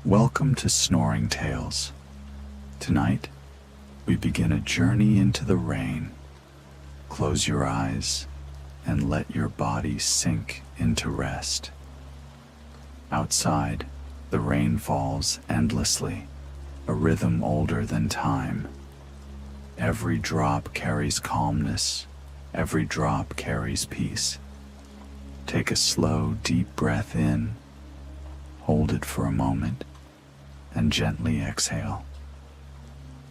Welcome to Snoring Tales. Tonight, we begin a journey into the rain. Close your eyes and let your body sink into rest. Outside, the rain falls endlessly, a rhythm older than time. Every drop carries calmness, every drop carries peace. Take a slow, deep breath in, hold it for a moment, and gently exhale.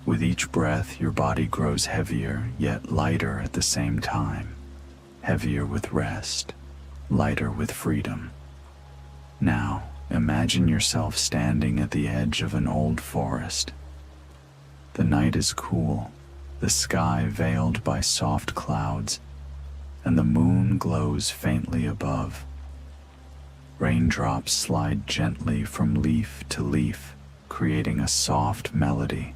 With each breath, your body grows heavier, yet lighter at the same time. Heavier with rest, lighter with freedom. Now, imagine yourself standing at the edge of an old forest. The night is cool, the sky veiled by soft clouds, and the moon glows faintly above. Raindrops slide gently from leaf to leaf, creating a soft melody.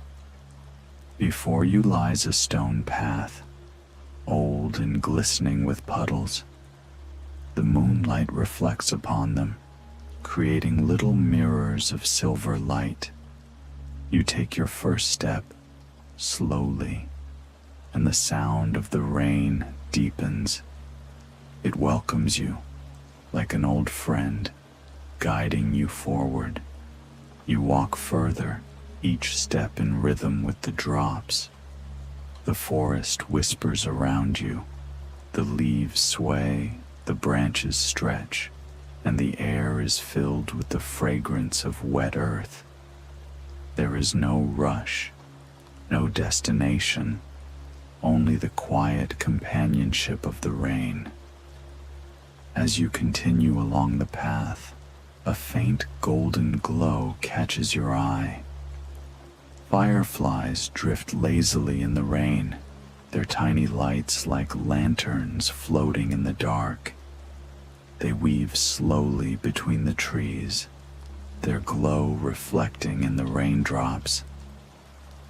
Before you lies a stone path, old and glistening with puddles. The moonlight reflects upon them, creating little mirrors of silver light. You take your first step, slowly, and the sound of the rain deepens. It welcomes you, like an old friend, guiding you forward. You walk further, each step in rhythm with the drops. The forest whispers around you. The leaves sway, the branches stretch, and the air is filled with the fragrance of wet earth. There is no rush, no destination, only the quiet companionship of the rain. As you continue along the path, a faint golden glow catches your eye. Fireflies drift lazily in the rain, their tiny lights like lanterns floating in the dark. They weave slowly between the trees, their glow reflecting in the raindrops.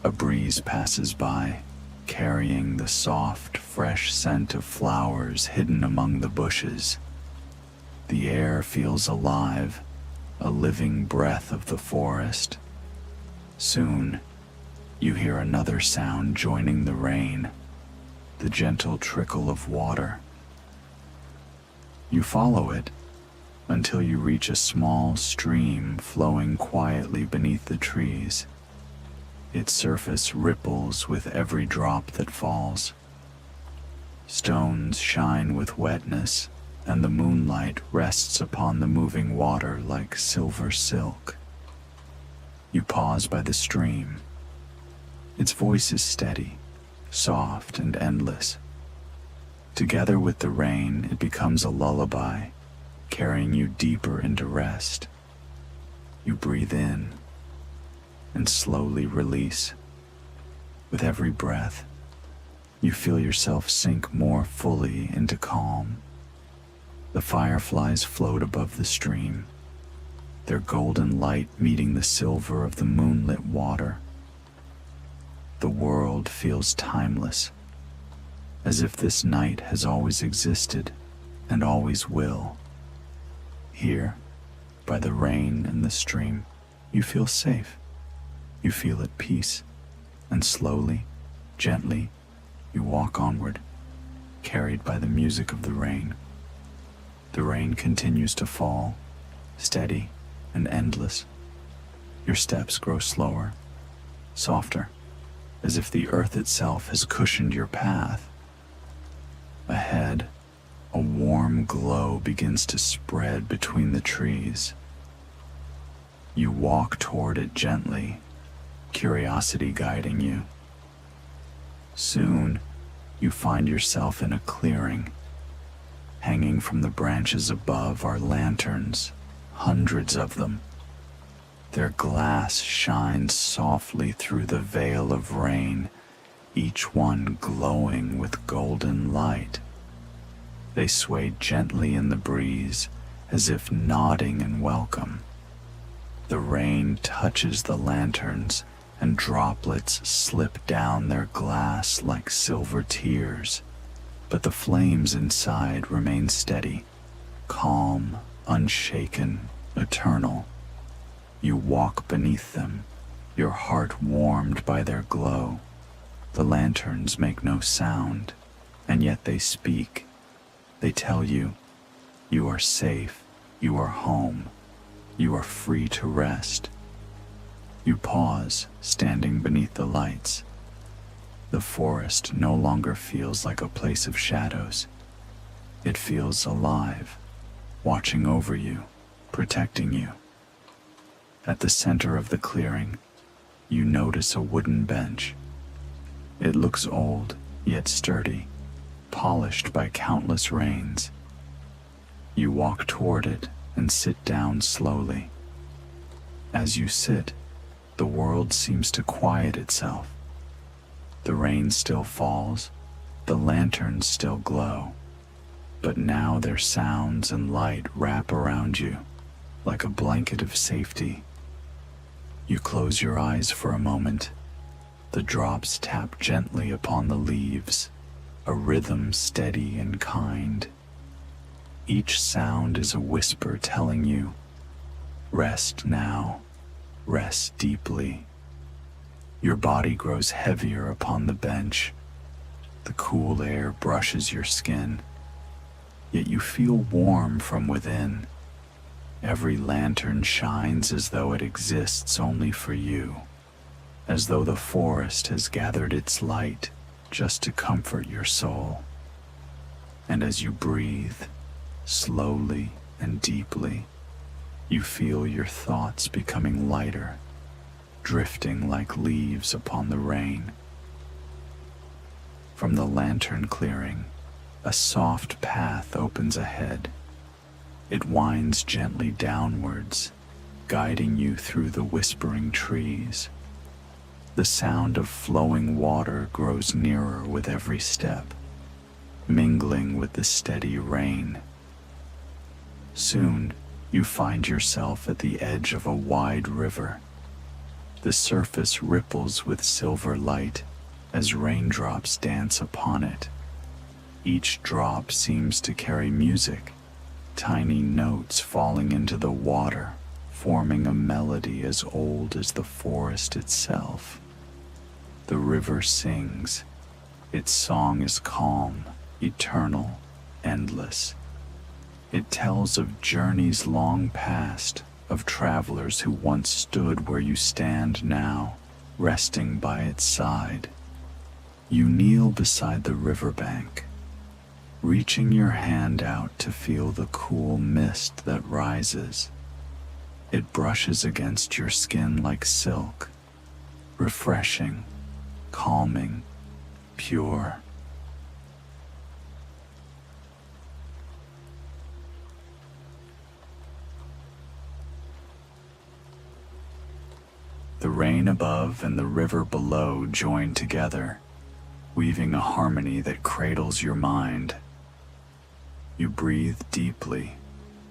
A breeze passes by, carrying the soft, fresh scent of flowers hidden among the bushes. The air feels alive, a living breath of the forest. Soon, you hear another sound joining the rain, the gentle trickle of water. You follow it until you reach a small stream flowing quietly beneath the trees. Its surface ripples with every drop that falls. Stones shine with wetness, and the moonlight rests upon the moving water like silver silk. You pause by the stream. Its voice is steady, soft and endless. Together with the rain, it becomes a lullaby, carrying you deeper into rest. You breathe in and slowly release. With every breath, you feel yourself sink more fully into calm. The fireflies float above the stream, their golden light meeting the silver of the moonlit water. The world feels timeless, as if this night has always existed and always will. Here, by the rain and the stream, you feel safe. You feel at peace, and slowly, gently, you walk onward, carried by the music of the rain. The rain continues to fall, steady and endless. Your steps grow slower, softer, as if the earth itself has cushioned your path. Ahead, a warm glow begins to spread between the trees. You walk toward it gently, curiosity guiding you. Soon, you find yourself in a clearing. Hanging from the branches above are lanterns, hundreds of them. Their glass shines softly through the veil of rain, each one glowing with golden light. They sway gently in the breeze, as if nodding in welcome. The rain touches the lanterns, and droplets slip down their glass like silver tears. But the flames inside remain steady, calm, unshaken, eternal. You walk beneath them, your heart warmed by their glow. The lanterns make no sound, and yet they speak. They tell you, you are safe, you are home, you are free to rest. You pause, standing beneath the lights. The forest no longer feels like a place of shadows. It feels alive, watching over you, protecting you. At the center of the clearing, you notice a wooden bench. It looks old, yet sturdy, polished by countless rains. You walk toward it and sit down slowly. As you sit, the world seems to quiet itself. The rain still falls, the lanterns still glow, but now their sounds and light wrap around you like a blanket of safety. You close your eyes for a moment. The drops tap gently upon the leaves, a rhythm steady and kind. Each sound is a whisper telling you, rest now, rest deeply. Your body grows heavier upon the bench. The cool air brushes your skin, yet you feel warm from within. Every lantern shines as though it exists only for you, as though the forest has gathered its light just to comfort your soul. And as you breathe, slowly and deeply, you feel your thoughts becoming lighter, drifting like leaves upon the rain. From the lantern clearing, a soft path opens ahead. It winds gently downwards, guiding you through the whispering trees. The sound of flowing water grows nearer with every step, mingling with the steady rain. Soon, you find yourself at the edge of a wide river. The surface ripples with silver light as raindrops dance upon it. Each drop seems to carry music, tiny notes falling into the water, forming a melody as old as the forest itself. The river sings. Its song is calm, eternal, endless. It tells of journeys long past, of travelers who once stood where you stand now, resting by its side. You kneel beside the riverbank, reaching your hand out to feel the cool mist that rises. It brushes against your skin like silk, refreshing, calming, pure. The rain above and the river below join together, weaving a harmony that cradles your mind. You breathe deeply,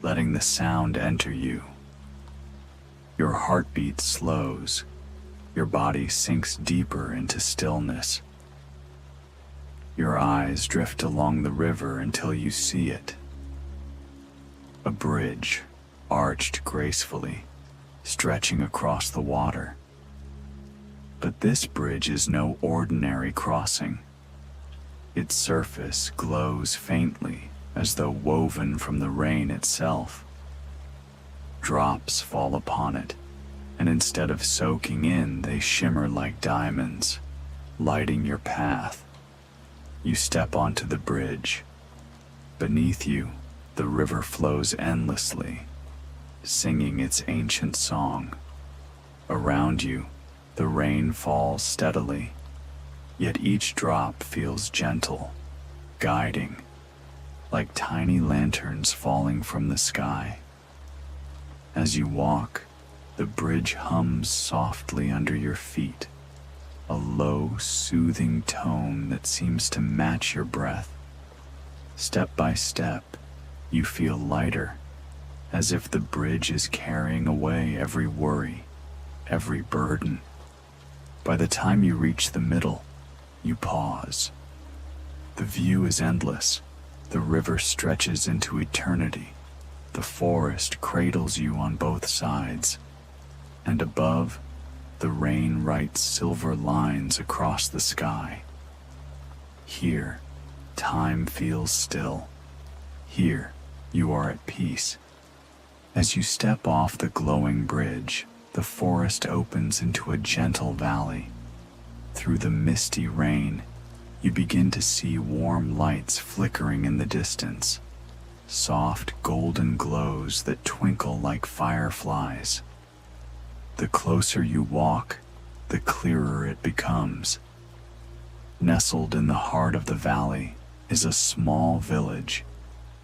letting the sound enter you. Your heartbeat slows, your body sinks deeper into stillness. Your eyes drift along the river until you see it. A bridge, arched gracefully, stretching across the water. But this bridge is no ordinary crossing. Its surface glows faintly, as though woven from the rain itself. Drops fall upon it, and instead of soaking in, they shimmer like diamonds, lighting your path. You step onto the bridge. Beneath you, the river flows endlessly, singing its ancient song. Around you, the rain falls steadily, yet each drop feels gentle, guiding, like tiny lanterns falling from the sky. As you walk, the bridge hums softly under your feet, a low, soothing tone that seems to match your breath. Step by step, you feel lighter, as if the bridge is carrying away every worry, every burden. By the time you reach the middle, you pause. The view is endless. The river stretches into eternity. The forest cradles you on both sides. and above, the rain writes silver lines across the sky. Here, time feels still. Here, you are at peace. As you step off the glowing bridge, the forest opens into a gentle valley. Through the misty rain, you begin to see warm lights flickering in the distance, soft golden glows that twinkle like fireflies. The closer you walk, the clearer it becomes. Nestled in the heart of the valley is a small village,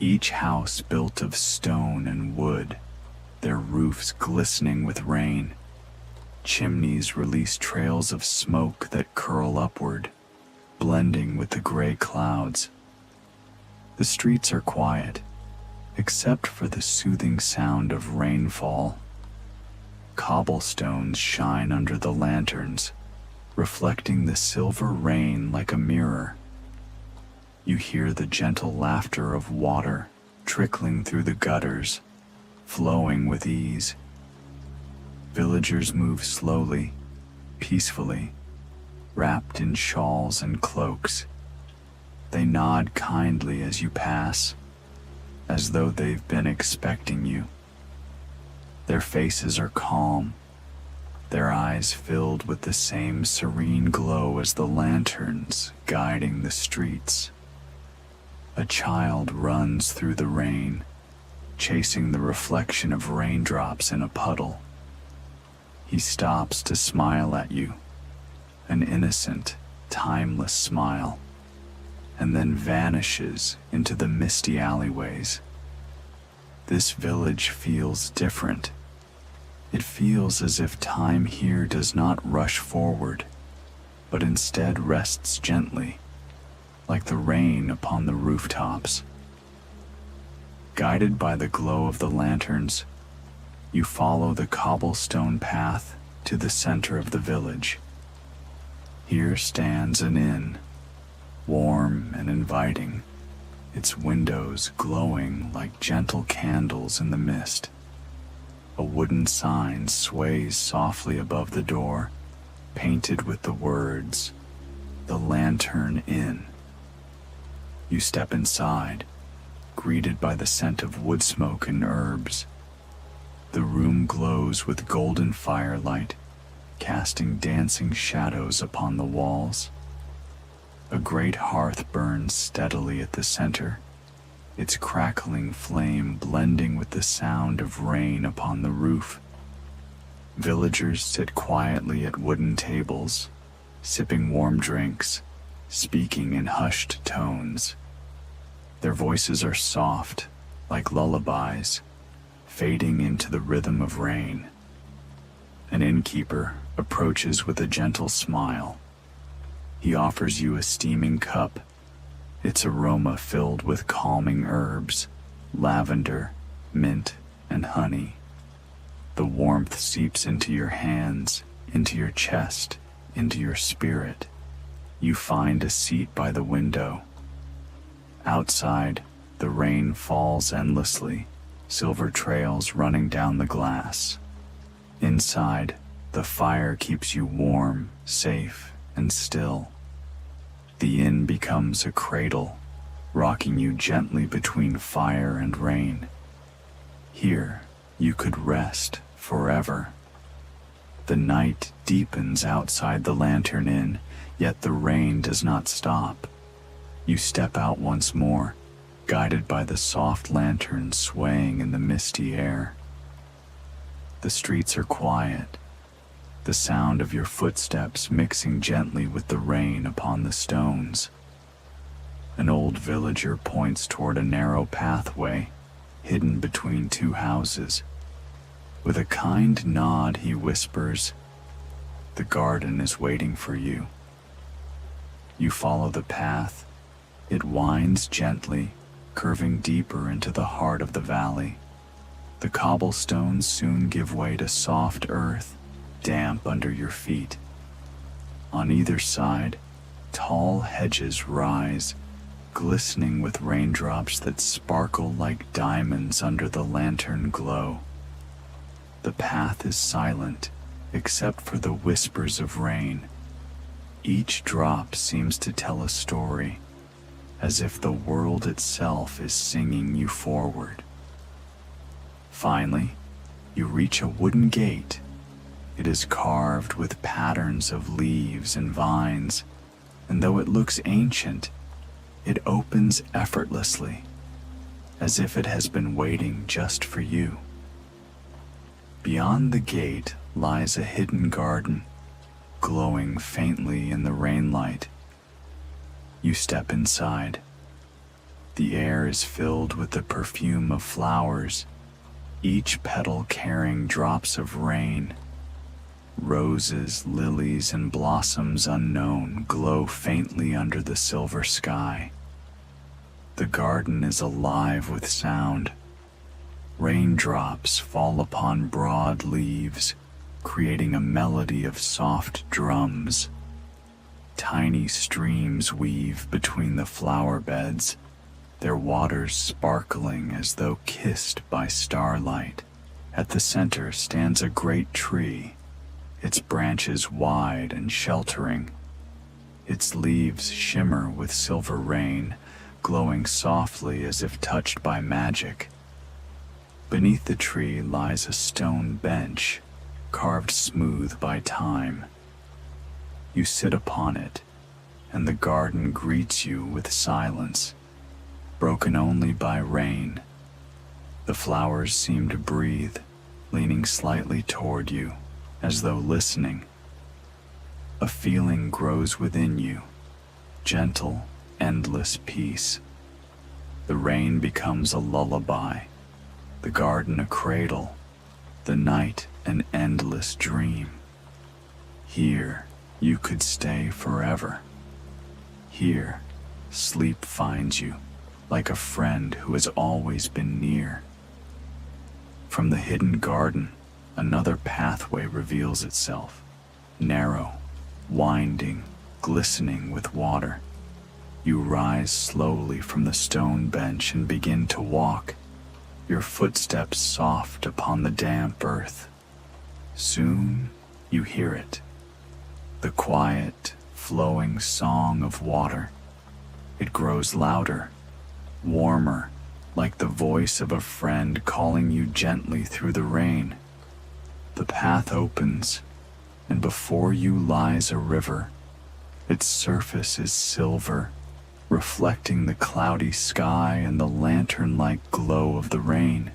each house built of stone and wood, their roofs glistening with rain. Chimneys release trails of smoke that curl upward, blending with the gray clouds. The streets are quiet, except for the soothing sound of rainfall. Cobblestones shine under the lanterns, reflecting the silver rain like a mirror. You hear the gentle laughter of water trickling through the gutters, flowing with ease. Villagers move slowly, peacefully, wrapped in shawls and cloaks. They nod kindly as you pass, as though they've been expecting you. Their faces are calm, their eyes filled with the same serene glow as the lanterns guiding the streets. A child runs through the rain, chasing the reflection of raindrops in a puddle. He stops to smile at you, an innocent, timeless smile, and then vanishes into the misty alleyways. This village feels different. It feels as if time here does not rush forward, but instead rests gently, like the rain upon the rooftops. Guided by the glow of the lanterns, you follow the cobblestone path to the center of the village. Here stands an inn, warm and inviting, its windows glowing like gentle candles in the mist. A wooden sign sways softly above the door, painted with the words, "The Lantern Inn." You step inside, greeted by the scent of wood smoke and herbs. The room glows with golden firelight, casting dancing shadows upon the walls. A great hearth burns steadily at the center, its crackling flame blending with the sound of rain upon the roof. Villagers sit quietly at wooden tables, sipping warm drinks, speaking in hushed tones. Their voices are soft, like lullabies, fading into the rhythm of rain. An innkeeper approaches with a gentle smile. He offers you a steaming cup, its aroma filled with calming herbs, lavender, mint, and honey. The warmth seeps into your hands, into your chest, into your spirit. You find a seat by the window. Outside, the rain falls endlessly, silver trails running down the glass. Inside, the fire keeps you warm, safe, and still. The inn becomes a cradle, rocking you gently between fire and rain. Here, you could rest forever. The night deepens outside the Lantern Inn, yet the rain does not stop. You step out once more, guided by the soft lanterns swaying in the misty air. The streets are quiet, the sound of your footsteps mixing gently with the rain upon the stones. An old villager points toward a narrow pathway, hidden between two houses. With a kind nod, he whispers, "The garden is waiting for you." You follow the path. It winds gently, curving deeper into the heart of the valley. The cobblestones soon give way to soft earth, damp under your feet. On either side, tall hedges rise, glistening with raindrops that sparkle like diamonds under the lantern glow. The path is silent, except for the whispers of rain. Each drop seems to tell a story, as if the world itself is singing you forward. Finally, you reach a wooden gate. It is carved with patterns of leaves and vines, and though it looks ancient, it opens effortlessly, as if it has been waiting just for you. Beyond the gate lies a hidden garden, glowing faintly in the rainlight. You step inside. The air is filled with the perfume of flowers, each petal carrying drops of rain. Roses, lilies, and blossoms unknown glow faintly under the silver sky. The garden is alive with sound. Raindrops fall upon broad leaves, creating a melody of soft drums. Tiny streams weave between the flower beds, their waters sparkling as though kissed by starlight. At the center stands a great tree, its branches wide and sheltering. Its leaves shimmer with silver rain, glowing softly as if touched by magic. Beneath the tree lies a stone bench, carved smooth by time. You sit upon it, and the garden greets you with silence, broken only by rain. The flowers seem to breathe, leaning slightly toward you, as though listening. A feeling grows within you, gentle, endless peace. The rain becomes a lullaby, the garden a cradle, the night an endless dream. Here you could stay forever. Here sleep finds you, like a friend who has always been near. From the hidden garden, another pathway reveals itself, narrow, winding, glistening with water. You rise slowly from the stone bench and begin to walk, your footsteps soft upon the damp earth. Soon you hear it, the quiet, flowing song of water. It grows louder, warmer, like the voice of a friend calling you gently through the rain. The path opens, and before you lies a river. Its surface is silver, reflecting the cloudy sky and the lantern-like glow of the rain.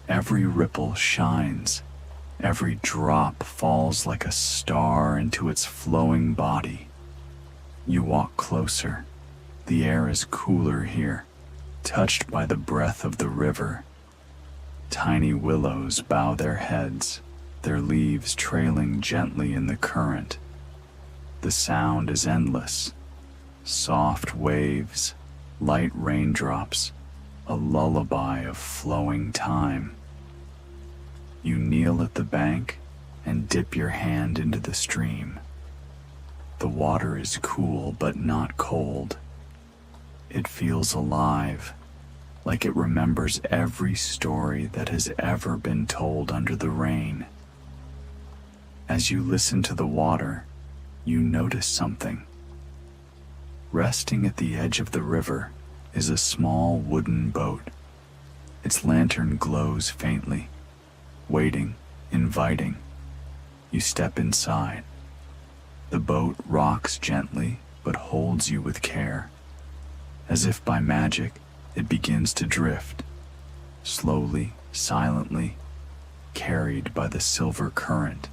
Every ripple shines, every drop falls like a star into its flowing body. You walk closer. The air is cooler here, touched by the breath of the river. Tiny willows bow their heads, their leaves trailing gently in the current. The sound is endless. Soft waves, light raindrops, a lullaby of flowing time. You kneel at the bank and dip your hand into the stream. The water is cool but not cold. It feels alive, like it remembers every story that has ever been told under the rain. As you listen to the water, you notice something. Resting at the edge of the river is a small wooden boat. Its lantern glows faintly, waiting, inviting. You step inside. The boat rocks gently but holds you with care. As if by magic, it begins to drift, slowly, silently, carried by the silver current.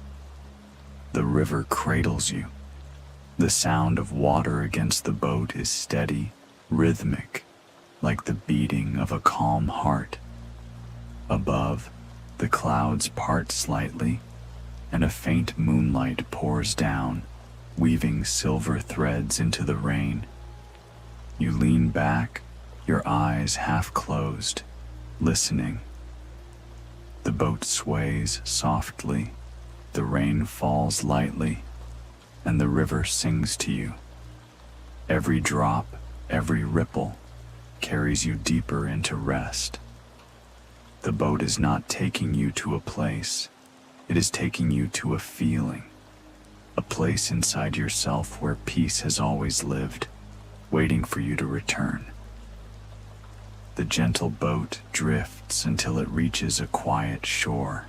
The river cradles you. The sound of water against the boat is steady, rhythmic, like the beating of a calm heart. Above, the clouds part slightly, and a faint moonlight pours down, weaving silver threads into the rain. You lean back, your eyes half closed, listening. The boat sways softly, the rain falls lightly, and the river sings to you. Every drop, every ripple, carries you deeper into rest. The boat is not taking you to a place, It is taking you to a feeling, a place inside yourself where peace has always lived, waiting for you to return. The gentle boat drifts until it reaches a quiet shore.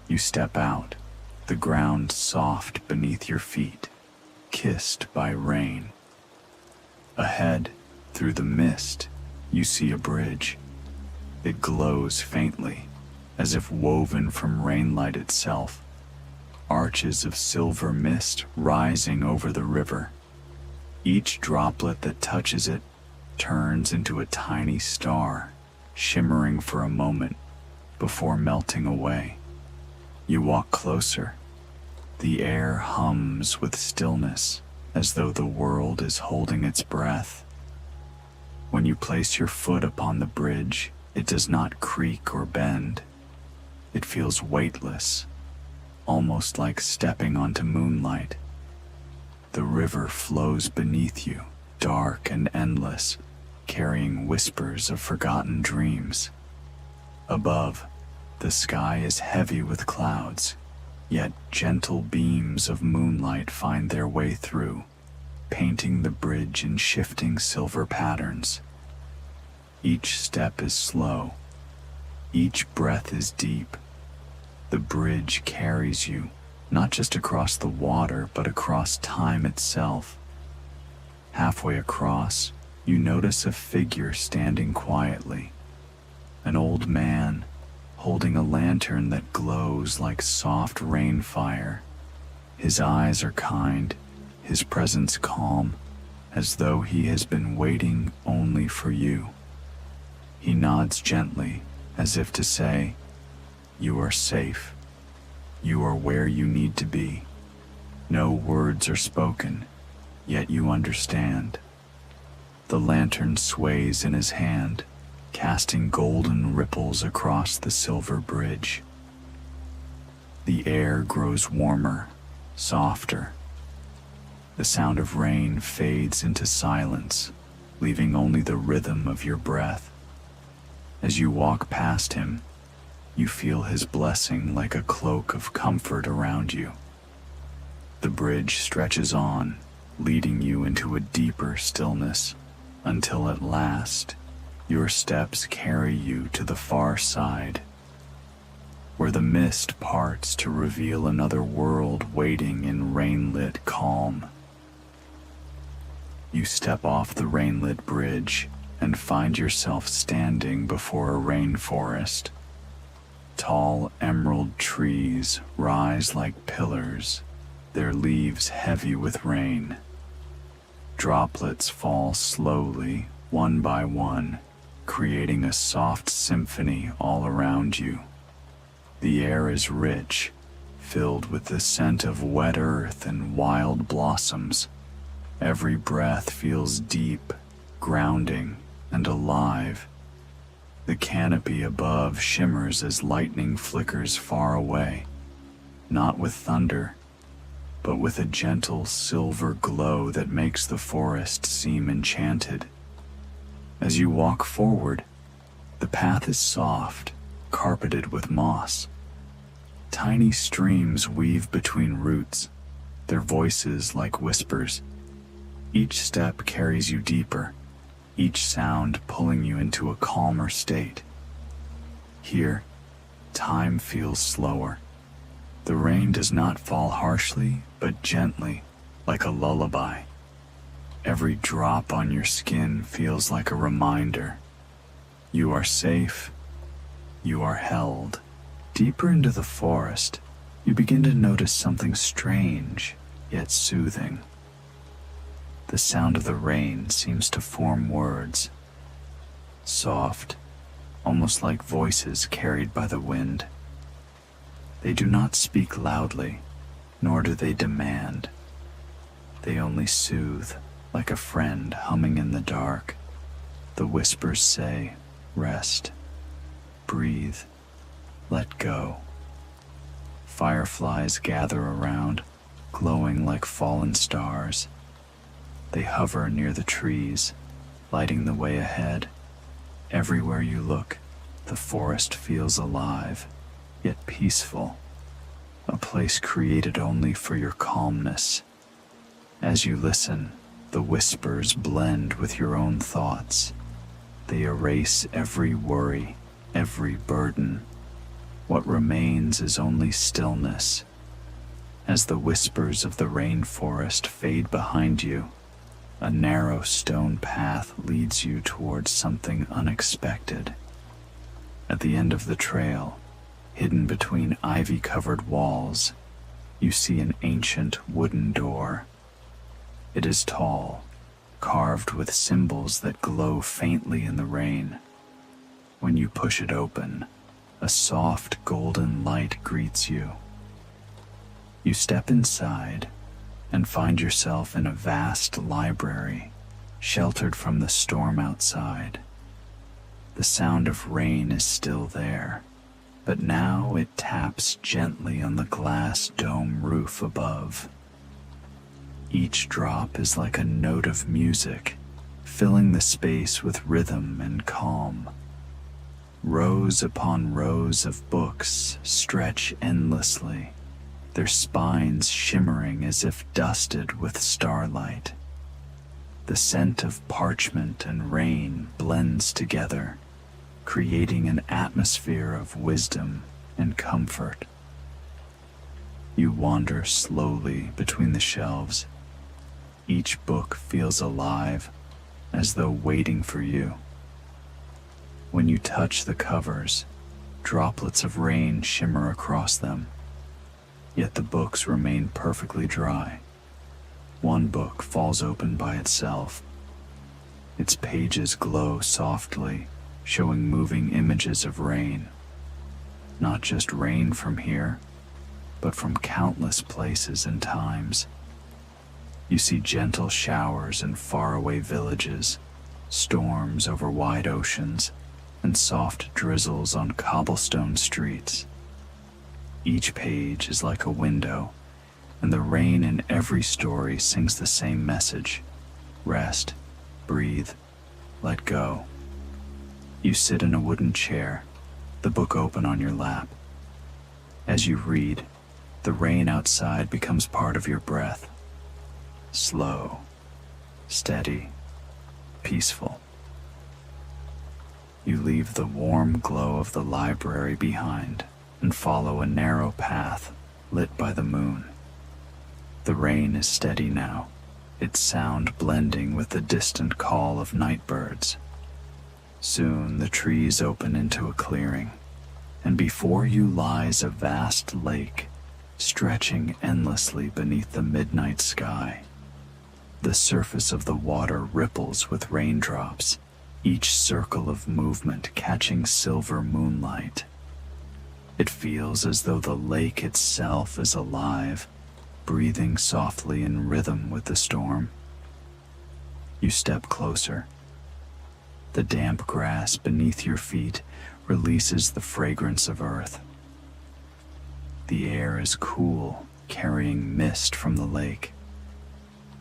You step out, the ground soft beneath your feet, kissed by rain. Ahead, through the mist, you see a bridge. It glows faintly, as if woven from rainlight itself, arches of silver mist rising over the river. Each droplet that touches it turns into a tiny star, shimmering for a moment before melting away. You walk closer. The air hums with stillness, as though the world is holding its breath. When you place your foot upon the bridge, it does not creak or bend. It feels weightless, almost like stepping onto moonlight. The river flows beneath you, dark and endless, carrying whispers of forgotten dreams. Above, the sky is heavy with clouds, yet gentle beams of moonlight find their way through, painting the bridge in shifting silver patterns. Each step is slow. Each breath is deep. The bridge carries you, not just across the water, but across time itself. Halfway across, you notice a figure standing quietly. An old man, holding a lantern that glows like soft rain fire. His eyes are kind, his presence calm, as though he has been waiting only for you. He nods gently, as if to say, "You are safe. You are where you need to be." No words are spoken, yet you understand. The lantern sways in his hand, casting golden ripples across the silver bridge. The air grows warmer, softer. The sound of rain fades into silence, leaving only the rhythm of your breath. As you walk past him, you feel his blessing like a cloak of comfort around you. The bridge stretches on, leading you into a deeper stillness, until at last, your steps carry you to the far side, where the mist parts to reveal another world waiting in rain-lit calm. You step off the rain-lit bridge and find yourself standing before a rainforest. Tall emerald trees rise like pillars, their leaves heavy with rain. Droplets fall slowly, one by one, creating a soft symphony all around you. The air is rich, filled with the scent of wet earth and wild blossoms. Every breath feels deep, grounding, and alive. The canopy above shimmers as lightning flickers far away, not with thunder, but with a gentle silver glow that makes the forest seem enchanted. As you walk forward, the path is soft, carpeted with moss. Tiny streams weave between roots, their voices like whispers. Each step carries you deeper, each sound pulling you into a calmer state. Here, time feels slower. The rain does not fall harshly, but gently, like a lullaby. Every drop on your skin feels like a reminder. You are safe. You are held. Deeper into the forest, you begin to notice something strange, yet soothing. The sound of the rain seems to form words. Soft, almost like voices carried by the wind. They do not speak loudly, nor do they demand. They only soothe, like a friend humming in the dark. The whispers say, "Rest, breathe, let go." Fireflies gather around, glowing like fallen stars. They hover near the trees, lighting the way ahead. Everywhere you look, the forest feels alive, yet peaceful. a place created only for your calmness. As you listen, the whispers blend with your own thoughts. They erase every worry, every burden. What remains is only stillness. As the whispers of the rainforest fade behind you, a narrow stone path leads you towards something unexpected. At the end of the trail, hidden between ivy-covered walls, you see an ancient wooden door. It is tall, carved with symbols that glow faintly in the rain. When you push it open, a soft golden light greets you. You step inside and find yourself in a vast library, sheltered from the storm outside. The sound of rain is still there, but now it taps gently on the glass dome roof above. Each drop is like a note of music, filling the space with rhythm and calm. Rows upon rows of books stretch endlessly, their spines shimmering as if dusted with starlight. The scent of parchment and rain blends together, creating an atmosphere of wisdom and comfort. You wander slowly between the shelves. Each book feels alive, as though waiting for you. When you touch the covers, droplets of rain shimmer across them, yet the books remain perfectly dry. One book falls open by itself. Its pages glow softly, showing moving images of rain. Not just rain from here, but from countless places and times. You see gentle showers in faraway villages, storms over wide oceans, and soft drizzles on cobblestone streets. Each page is like a window, and the rain in every story sings the same message: rest, breathe, let go. You sit in a wooden chair, the book open on your lap. As you read, the rain outside becomes part of your breath. Slow, steady, peaceful. You leave the warm glow of the library behind and follow a narrow path lit by the moon. The rain is steady now, its sound blending with the distant call of night birds. Soon the trees open into a clearing, and before you lies a vast lake, stretching endlessly beneath the midnight sky. The surface of the water ripples with raindrops, each circle of movement catching silver moonlight. It feels as though the lake itself is alive, breathing softly in rhythm with the storm. You step closer. The damp grass beneath your feet releases the fragrance of earth. The air is cool, carrying mist from the lake.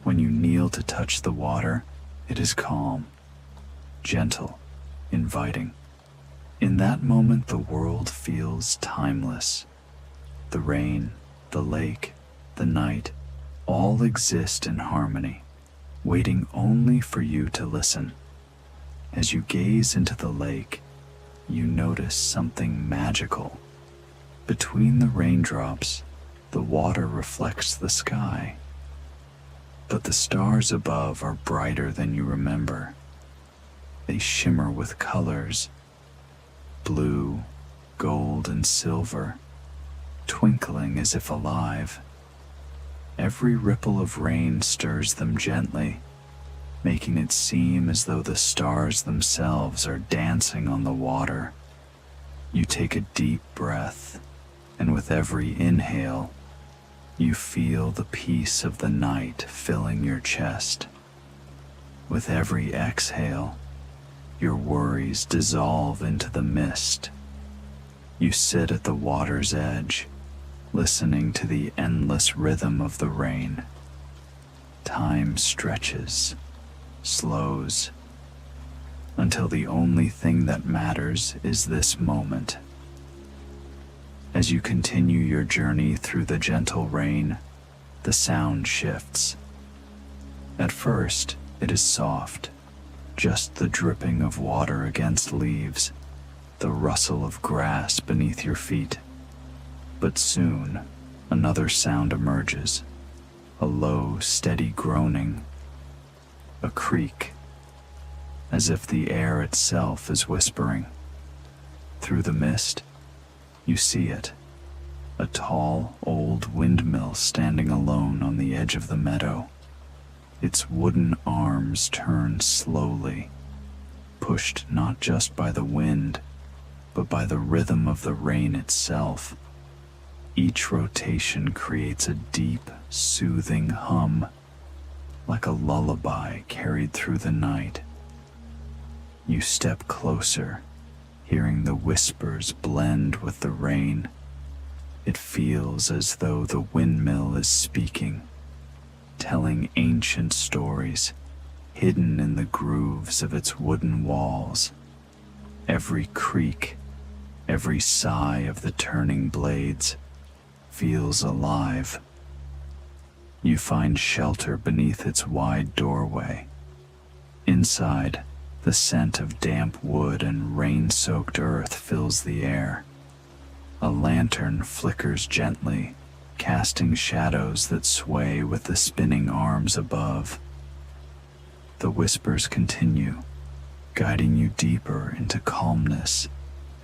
When you kneel to touch the water, it is calm, gentle, inviting. In that moment, the world feels timeless. The rain, the lake, the night, all exist in harmony, waiting only for you to listen. As you gaze into the lake, you notice something magical. Between the raindrops, the water reflects the sky. But the stars above are brighter than you remember. They shimmer with colors, blue, gold, and silver, twinkling as if alive. Every ripple of rain stirs them gently, making it seem as though the stars themselves are dancing on the water. You take a deep breath, and with every inhale, you feel the peace of the night filling your chest. With every exhale, your worries dissolve into the mist. You sit at the water's edge, listening to the endless rhythm of the rain. Time stretches, slows, until the only thing that matters is this moment. As you continue your journey through the gentle rain, the sound shifts. At first, it is soft, just the dripping of water against leaves, the rustle of grass beneath your feet. But soon, another sound emerges, a low, steady groaning, a creak, as if the air itself is whispering. Through the mist, you see it, a tall, old windmill standing alone on the edge of the meadow. Its wooden arms turn slowly, pushed not just by the wind, but by the rhythm of the rain itself. Each rotation creates a deep, soothing hum, like a lullaby carried through the night. You step closer, hearing the whispers blend with the rain. It feels as though the windmill is speaking, telling ancient stories hidden in the grooves of its wooden walls. Every creak, every sigh of the turning blades feels alive. You find shelter beneath its wide doorway. Inside, the scent of damp wood and rain-soaked earth fills the air. A lantern flickers gently, casting shadows that sway with the spinning arms above. The whispers continue, guiding you deeper into calmness,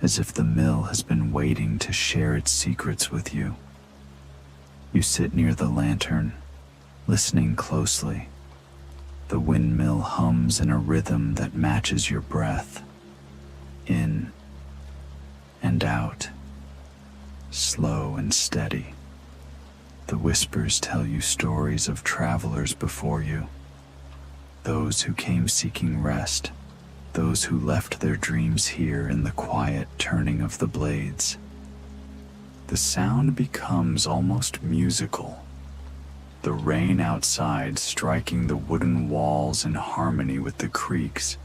as if the mill has been waiting to share its secrets with you. You sit near the lantern, listening closely. The windmill hums in a rhythm that matches your breath, in and out, slow and steady. The whispers tell you stories of travelers before you, those who came seeking rest, those who left their dreams here in the quiet turning of the blades. The sound becomes almost musical, the rain outside striking the wooden walls in harmony with the creaks.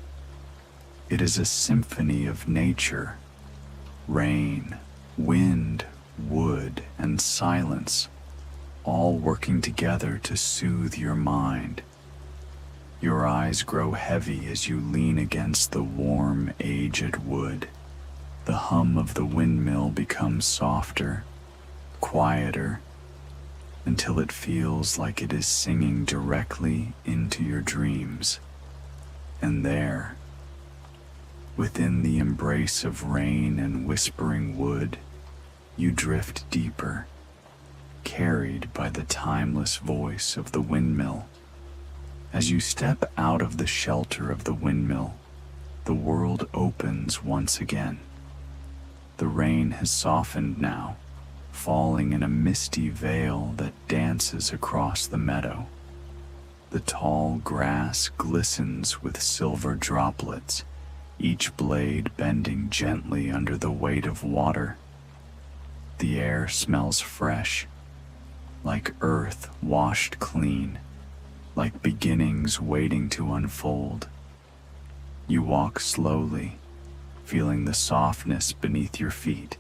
It is a symphony of nature, rain, wind, wood, and silence, all working together to soothe your mind. Your eyes grow heavy as you lean against the warm, aged wood. The hum of the windmill becomes softer, quieter, until it feels like it is singing directly into your dreams. And there, within the embrace of rain and whispering wood, you drift deeper, carried by the timeless voice of the windmill. As you step out of the shelter of the windmill, the world opens once again. The rain has softened now, falling in a misty veil that dances across the meadow. The tall grass glistens with silver droplets, each blade bending gently under the weight of water. The air smells fresh, like earth washed clean, like beginnings waiting to unfold. You walk slowly, feeling the softness beneath your feet,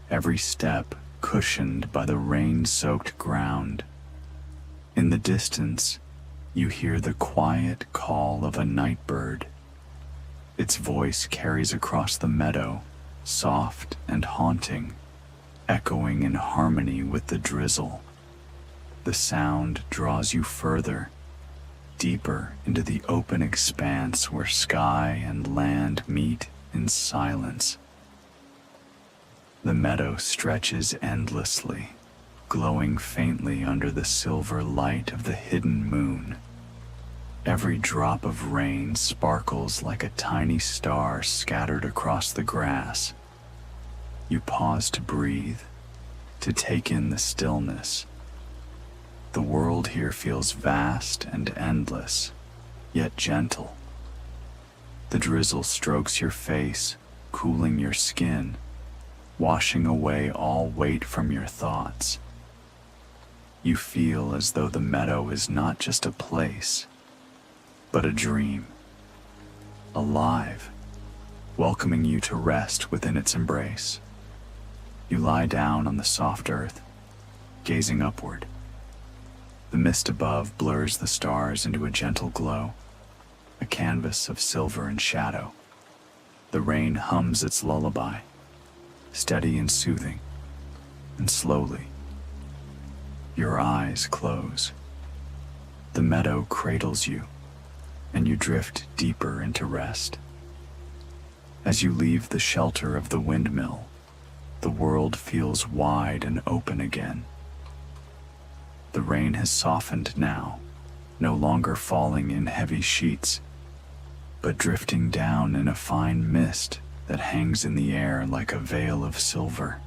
every step cushioned by the rain-soaked ground. In the distance, you hear the quiet call of a night bird. Its voice carries across the meadow, soft and haunting, echoing in harmony with the drizzle. The sound draws you further, deeper into the open expanse where sky and land meet in silence. The meadow stretches endlessly, glowing faintly under the silver light of the hidden moon. Every drop of rain sparkles like a tiny star scattered across the grass. You pause to breathe, to take in the stillness. The world here feels vast and endless, yet gentle. The drizzle strokes your face, cooling your skin, washing away all weight from your thoughts. You feel as though the meadow is not just a place, but a dream, alive, welcoming you to rest within its embrace. You lie down on the soft earth, gazing upward. The mist above blurs the stars into a gentle glow, a canvas of silver and shadow. The rain hums its lullaby, steady and soothing, and slowly, your eyes close. The meadow cradles you, and you drift deeper into rest. As you leave the shelter of the windmill, the world feels wide and open again. The rain has softened now, no longer falling in heavy sheets, but drifting down in a fine mist that hangs in the air like a veil of silver.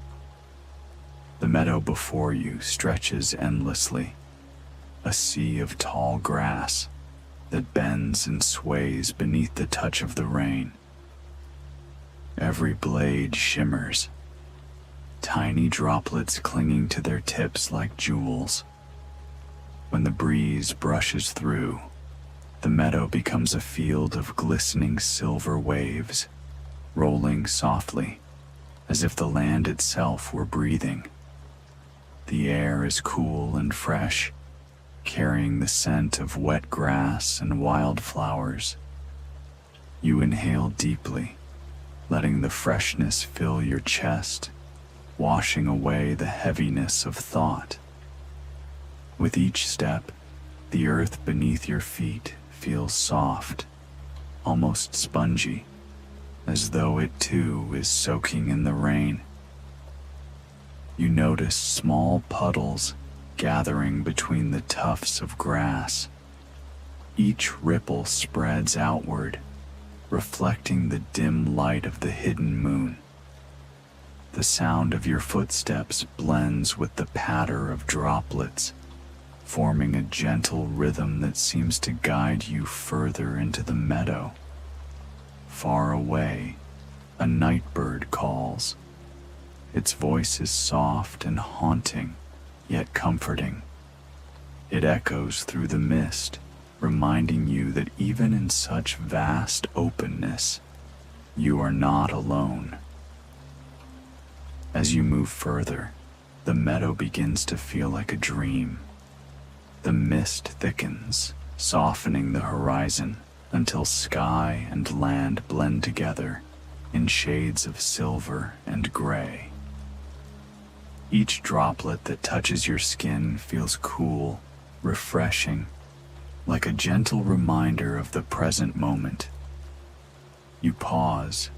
The meadow before you stretches endlessly, a sea of tall grass that bends and sways beneath the touch of the rain. Every blade shimmers, tiny droplets clinging to their tips like jewels. When the breeze brushes through, the meadow becomes a field of glistening silver waves, rolling softly, as if the land itself were breathing. The air is cool and fresh, carrying the scent of wet grass and wildflowers. You inhale deeply, letting the freshness fill your chest, washing away the heaviness of thought. With each step, the earth beneath your feet feels soft, almost spongy, as though it too is soaking in the rain. You notice small puddles gathering between the tufts of grass. Each ripple spreads outward, reflecting the dim light of the hidden moon. The sound of your footsteps blends with the patter of droplets, forming a gentle rhythm that seems to guide you further into the meadow. Far away, a nightbird calls. Its voice is soft and haunting, yet comforting. It echoes through the mist, reminding you that even in such vast openness, you are not alone. As you move further, the meadow begins to feel like a dream. The mist thickens, softening the horizon until sky and land blend together in shades of silver and gray. Each droplet that touches your skin feels cool, refreshing, like a gentle reminder of the present moment. You pause,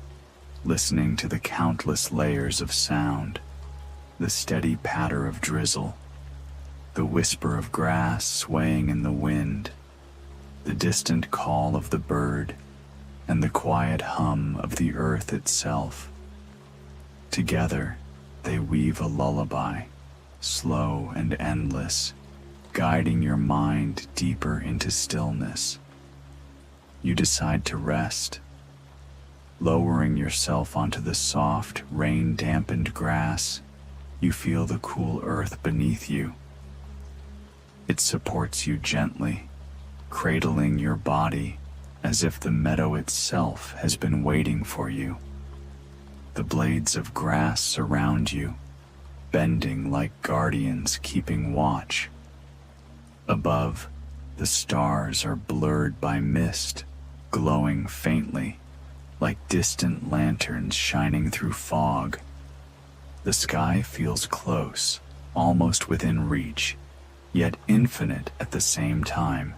listening to the countless layers of sound, the steady patter of drizzle, the whisper of grass swaying in the wind, the distant call of the bird, and the quiet hum of the earth itself. Together, they weave a lullaby, slow and endless, guiding your mind deeper into stillness. You decide to rest, lowering yourself onto the soft, rain-dampened grass. You feel the cool earth beneath you. It supports you gently, cradling your body as if the meadow itself has been waiting for you. The blades of grass surround you, bending like guardians keeping watch. Above, the stars are blurred by mist, glowing faintly, like distant lanterns shining through fog. The sky feels close, almost within reach, yet infinite at the same time.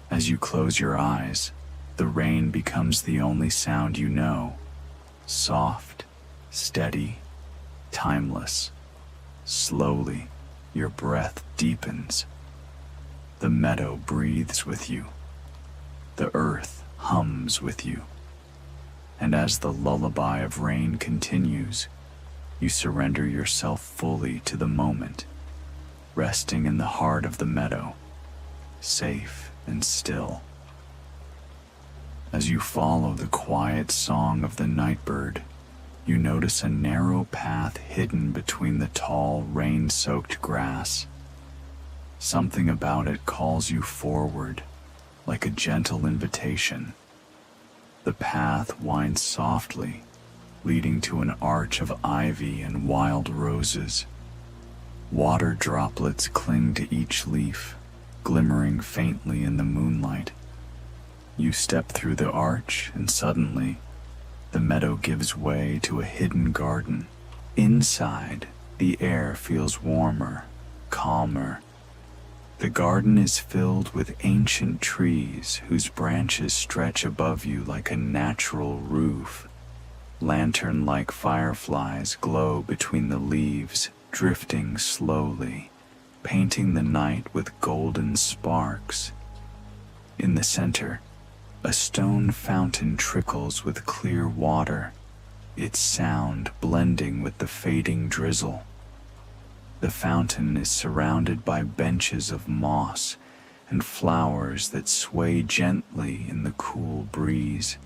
As you close your eyes, the rain becomes the only sound you know. Soft, steady, timeless. Slowly, your breath deepens. The meadow breathes with you. The earth hums with you. And as the lullaby of rain continues, you surrender yourself fully to the moment, resting in the heart of the meadow, safe and still. As you follow the quiet song of the nightbird, you notice a narrow path hidden between the tall, rain-soaked grass. Something about it calls you forward, like a gentle invitation. The path winds softly, leading to an arch of ivy and wild roses. Water droplets cling to each leaf, glimmering faintly in the moonlight. You step through the arch, and suddenly, the meadow gives way to a hidden garden. Inside, the air feels warmer, calmer. The garden is filled with ancient trees whose branches stretch above you like a natural roof. Lantern-like fireflies glow between the leaves, drifting slowly, painting the night with golden sparks. In the center, a stone fountain trickles with clear water, its sound blending with the fading drizzle. The fountain is surrounded by benches of moss and flowers that sway gently in the cool breeze.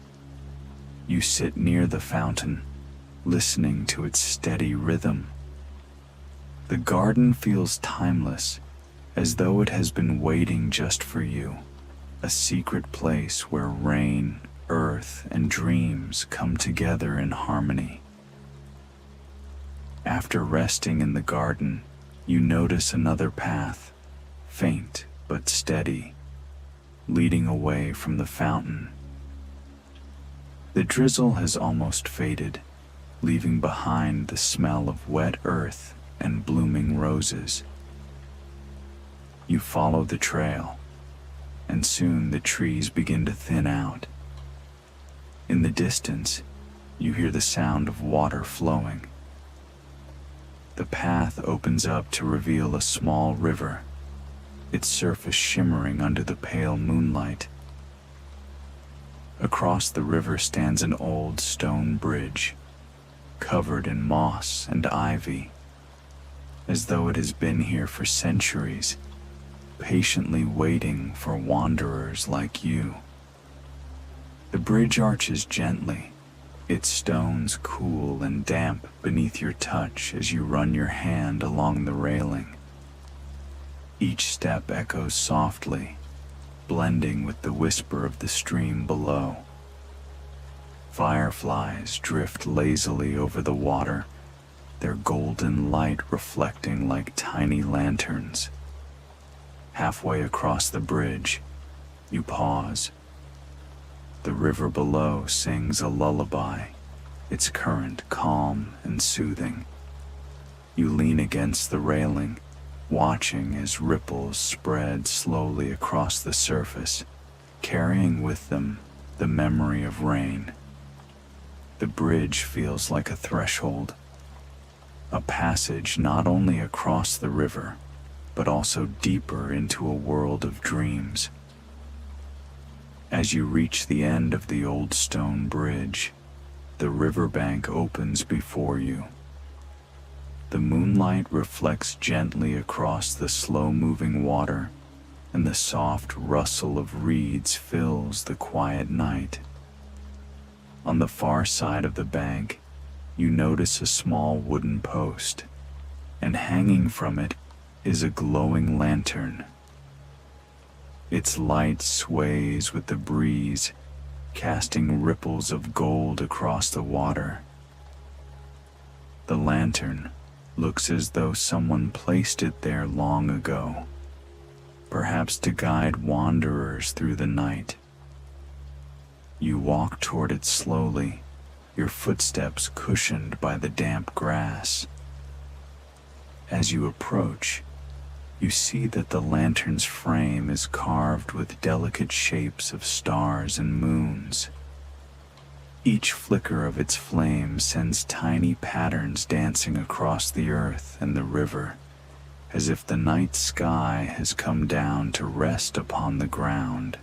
You sit near the fountain, listening to its steady rhythm. The garden feels timeless, as though it has been waiting just for you, a secret place where rain, earth, and dreams come together in harmony. After resting in the garden, you notice another path, faint but steady, leading away from the fountain. The drizzle has almost faded, leaving behind the smell of wet earth and blooming roses. You follow the trail, and soon the trees begin to thin out. In the distance, you hear the sound of water flowing. The path opens up to reveal a small river, its surface shimmering under the pale moonlight. Across the river stands an old stone bridge, covered in moss and ivy, as though it has been here for centuries, patiently waiting for wanderers like you. The bridge arches gently, its stones cool and damp beneath your touch as you run your hand along the railing. Each step echoes softly, blending with the whisper of the stream below. Fireflies drift lazily over the water, their golden light reflecting like tiny lanterns. Halfway across the bridge, you pause. The river below sings a lullaby, its current calm and soothing. You lean against the railing, watching as ripples spread slowly across the surface, carrying with them the memory of rain. The bridge feels like a threshold, a passage not only across the river, but also deeper into a world of dreams. As you reach the end of the old stone bridge, the riverbank opens before you. The moonlight reflects gently across the slow-moving water, and the soft rustle of reeds fills the quiet night. On the far side of the bank, you notice a small wooden post, and hanging from it is a glowing lantern. Its light sways with the breeze, casting ripples of gold across the water. The lantern looks as though someone placed it there long ago, perhaps to guide wanderers through the night. You walk toward it slowly, your footsteps cushioned by the damp grass. As you approach, you see that the lantern's frame is carved with delicate shapes of stars and moons. Each flicker of its flame sends tiny patterns dancing across the earth and the river, as if the night sky has come down to rest upon the ground.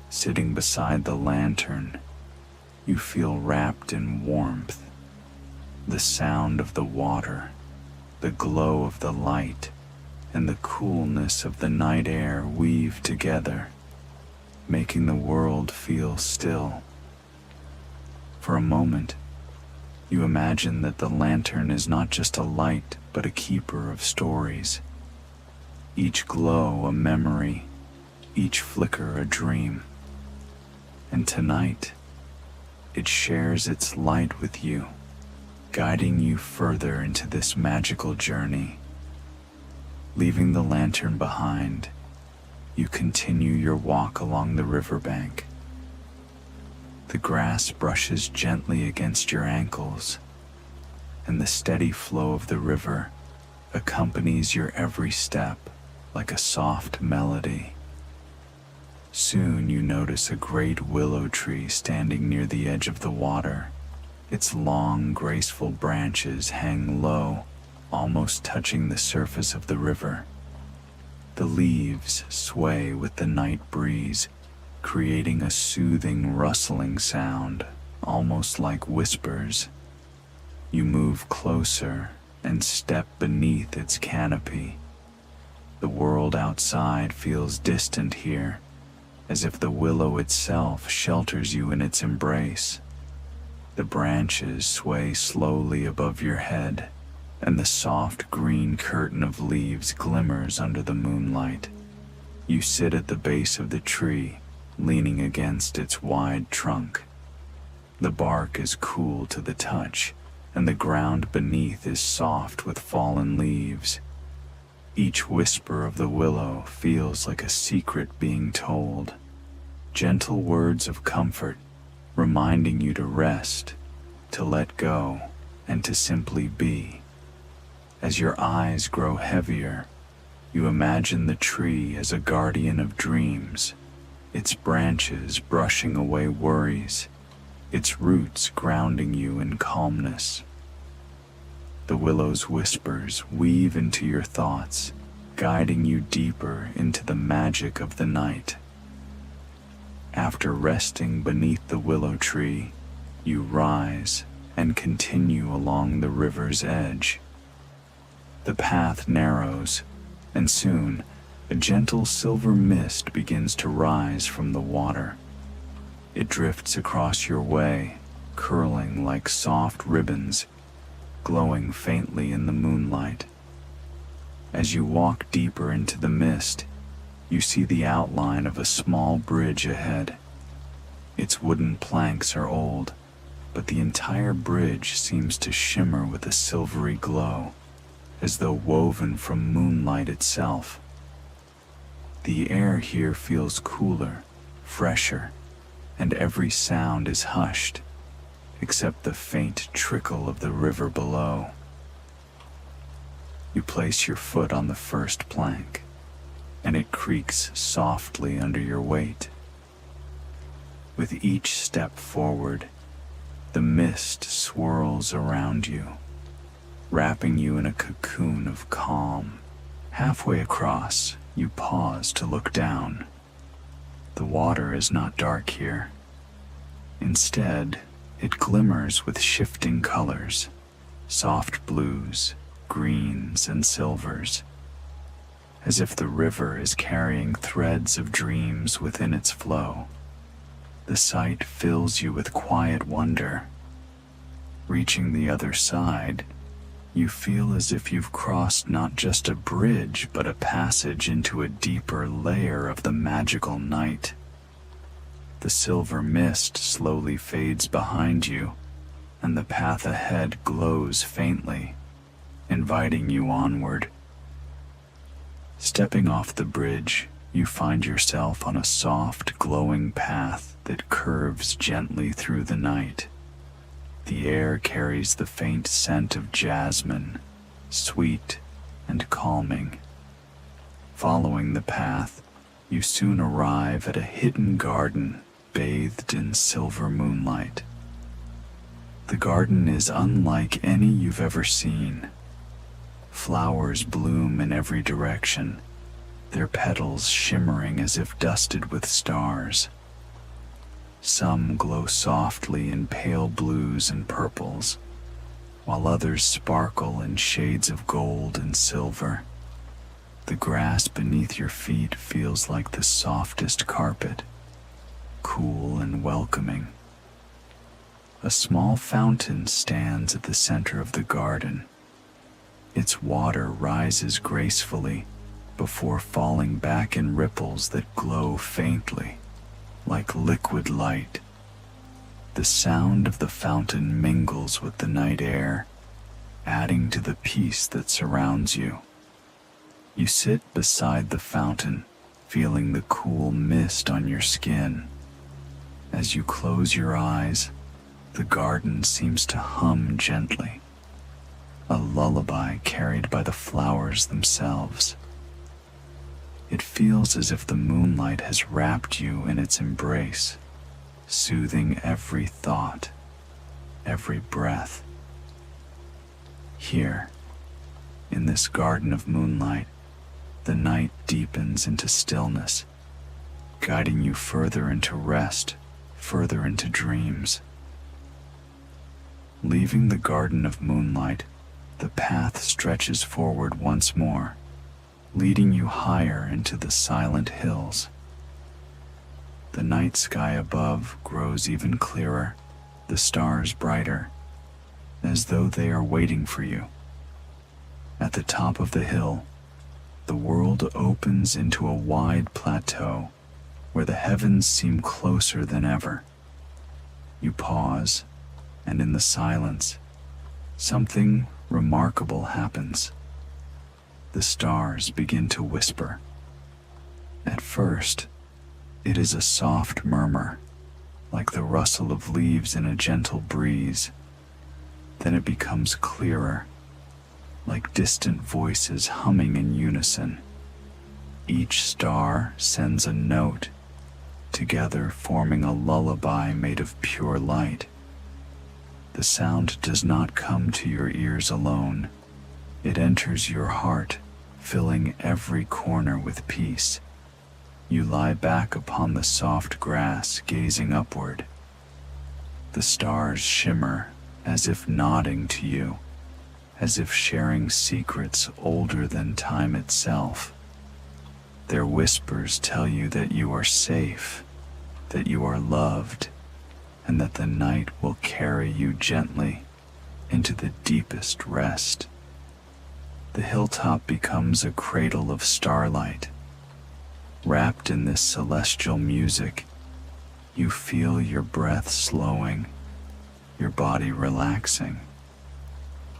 Sitting beside the lantern, you feel wrapped in warmth. The sound of the water, the glow of the light, and the coolness of the night air weave together, making the world feel still. For a moment, you imagine that the lantern is not just a light, but a keeper of stories. Each glow a memory, each flicker a dream. And tonight, it shares its light with you, guiding you further into this magical journey. Leaving the lantern behind, you continue your walk along the riverbank. The grass brushes gently against your ankles, and the steady flow of the river accompanies your every step like a soft melody. Soon you notice a great willow tree standing near the edge of the water. Its long, graceful branches hang low, almost touching the surface of the river. The leaves sway with the night breeze, creating a soothing, rustling sound, almost like whispers. You move closer and step beneath its canopy. The world outside feels distant here, as if the willow itself shelters you in its embrace. The branches sway slowly above your head, and the soft green curtain of leaves glimmers under the moonlight. You sit at the base of the tree, leaning against its wide trunk. The bark is cool to the touch, and the ground beneath is soft with fallen leaves. Each whisper of the willow feels like a secret being told, gentle words of comfort, reminding you to rest, to let go, and to simply be. As your eyes grow heavier, you imagine the tree as a guardian of dreams, its branches brushing away worries, its roots grounding you in calmness. The willow's whispers weave into your thoughts, guiding you deeper into the magic of the night. After resting beneath the willow tree, you rise and continue along the river's edge. The path narrows, and soon a gentle silver mist begins to rise from the water. It drifts across your way, curling like soft ribbons, glowing faintly in the moonlight. As you walk deeper into the mist, you see the outline of a small bridge ahead. Its wooden planks are old, but the entire bridge seems to shimmer with a silvery glow, as though woven from moonlight itself. The air here feels cooler, fresher, and every sound is hushed, except the faint trickle of the river below. You place your foot on the first plank, and it creaks softly under your weight. With each step forward, the mist swirls around you, wrapping you in a cocoon of calm. Halfway across, you pause to look down. The water is not dark here. Instead, it glimmers with shifting colors, soft blues, greens, and silvers, as if the river is carrying threads of dreams within its flow. The sight fills you with quiet wonder. Reaching the other side, you feel as if you've crossed not just a bridge, but a passage into a deeper layer of the magical night. The silver mist slowly fades behind you, and the path ahead glows faintly, inviting you onward. Stepping off the bridge, you find yourself on a soft, glowing path that curves gently through the night. The air carries the faint scent of jasmine, sweet and calming. Following the path, you soon arrive at a hidden garden bathed in silver moonlight. The garden is unlike any you've ever seen. Flowers bloom in every direction, their petals shimmering as if dusted with stars. Some glow softly in pale blues and purples, while others sparkle in shades of gold and silver. The grass beneath your feet feels like the softest carpet, cool and welcoming. A small fountain stands at the center of the garden. Its water rises gracefully before falling back in ripples that glow faintly, like liquid light. The sound of the fountain mingles with the night air, adding to the peace that surrounds you. You sit beside the fountain, feeling the cool mist on your skin. As you close your eyes, the garden seems to hum gently, a lullaby carried by the flowers themselves. It feels as if the moonlight has wrapped you in its embrace, soothing every thought, every breath. Here, in this garden of moonlight, the night deepens into stillness, guiding you further into rest, further into dreams. Leaving the garden of moonlight, the path stretches forward once more, leading you higher into the silent hills. The night sky above grows even clearer, the stars brighter, as though they are waiting for you. At the top of the hill, the world opens into a wide plateau where the heavens seem closer than ever. You pause, and in the silence, something remarkable happens. The stars begin to whisper. At first, it is a soft murmur, like the rustle of leaves in a gentle breeze. Then it becomes clearer, like distant voices humming in unison. Each star sends a note, together forming a lullaby made of pure light. The sound does not come to your ears alone. It enters your heart, filling every corner with peace. You lie back upon the soft grass, gazing upward. The stars shimmer as if nodding to you, as if sharing secrets older than time itself. Their whispers tell you that you are safe, that you are loved, and that the night will carry you gently into the deepest rest. The hilltop becomes a cradle of starlight. Wrapped in this celestial music, you feel your breath slowing, your body relaxing,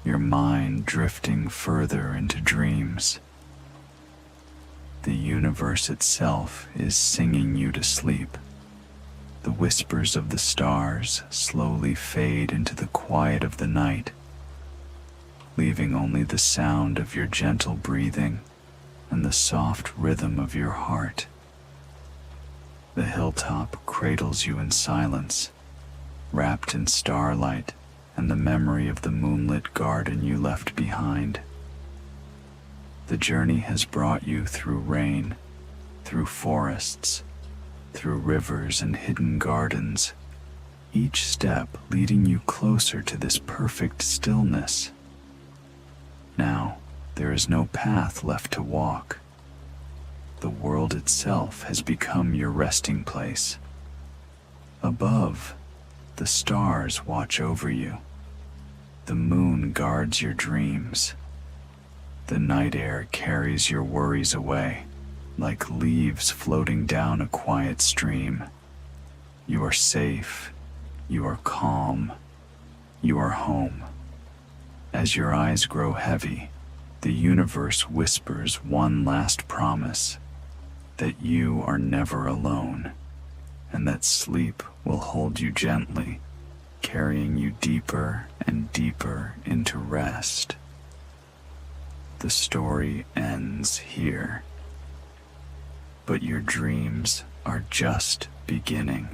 your mind drifting further into dreams. The universe itself is singing you to sleep. The whispers of the stars slowly fade into the quiet of the night, leaving only the sound of your gentle breathing and the soft rhythm of your heart. The hilltop cradles you in silence, wrapped in starlight and the memory of the moonlit garden you left behind. The journey has brought you through rain, through forests, through rivers and hidden gardens, each step leading you closer to this perfect stillness. Now, there is no path left to walk. The world itself has become your resting place. Above, the stars watch over you. The moon guards your dreams. The night air carries your worries away, like leaves floating down a quiet stream. You are safe. You are calm. You are home. As your eyes grow heavy, the universe whispers one last promise, that you are never alone, and that sleep will hold you gently, carrying you deeper and deeper into rest. The story ends here, but your dreams are just beginning.